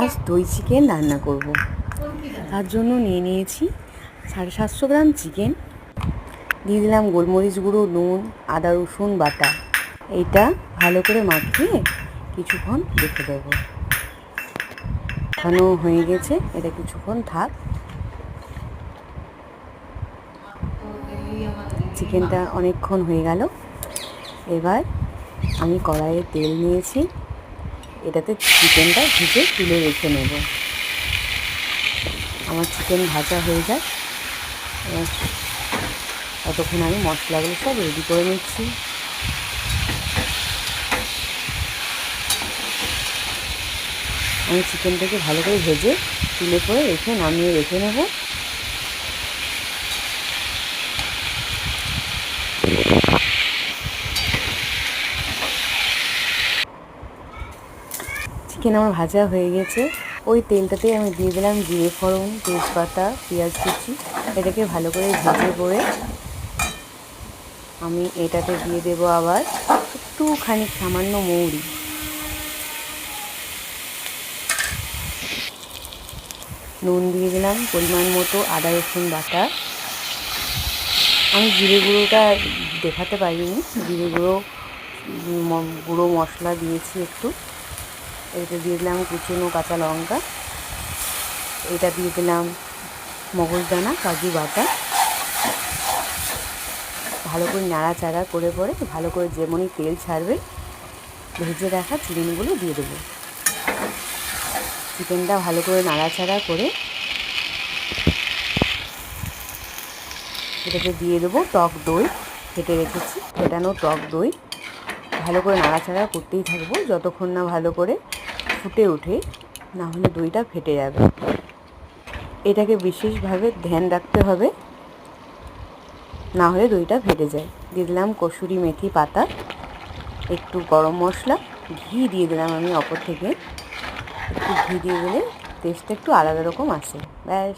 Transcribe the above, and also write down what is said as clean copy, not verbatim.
আজ দই চিকেন রান্না করব। তার জন্য নিয়ে নিয়েছি 750 গ্রাম চিকেন, দিয়ে দিলাম গোলমরিচ গুঁড়ো, নুন, আদা রসুন বাটা। এইটা ভালো করে মাখিয়ে কিছুক্ষণ রেখে দেবো। মাখানো হয়ে গেছে, এটা কিছুক্ষণ থাক। চিকেনটা অনেকক্ষণ হয়ে গেল। এবার আমি কড়াইয়ে তেল নিয়েছি, এটাতে চিকেনটা ভেজে তুলে রেখে নেব। আমার চিকেন ভাজা হয়ে যায়, ততক্ষণ আমি মশলাগুলো সব রেডি করে নিচ্ছি। আমি চিকেনটাকে ভালো করে ভেজে তুলে করে নামিয়ে রেখে নেব। চিকেন আমার ভাজা হয়ে গেছে। ওই তেলটাতে আমি দিয়ে দিলাম জিরে ফোড়ন, তেজপাতা, পেঁয়াজ কুচি। এটাকে ভালো করে ভেজে করে আমি এটাতে দিয়ে দেব আবার একটুখানি সামান্য মৌরি, নুন দিয়ে দিলাম পরিমাণ মতো, আদা রসুন বাটা। আমি জিরে গুঁড়োটা দেখাতে পারিনি, জিরে গুঁড়ো মশলা দিয়েছি একটু। এটা দিয়ে দিলাম কুচনো কাঁচা লঙ্কা, এটা দিয়ে দিলাম মগজদানা, কাজু বাটা। ভালো করে নাড়াচাড়া করে ভালো করে যেমনই তেল ছাড়বে ভেজে রাখা চিকেনগুলো দিয়ে দেবো। চিকেনটা ভালো করে নাড়াচাড়া করে এটাতে দিয়ে দেবো টক দই, ফেটে রেখেছি ফেটানো টক দই। ভালো করে নাড়াচাড়া করতেই থাকবো যতক্ষণ না ভালো করে ফুটে ওঠে, না হলে দইটা ফেটে যাবে। এটাকে বিশেষভাবে ধ্যান রাখতে হবে, না হলে দইটা ফেটে যায়। দিয়ে দিলাম কসুরি মেথি পাতা, একটু গরম মশলা, ঘি দিয়ে দিলাম আমি অপর থেকে। একটু ঘি দিয়ে দিলে টেস্টটা একটু আলাদা রকম আসে। ব্যাস।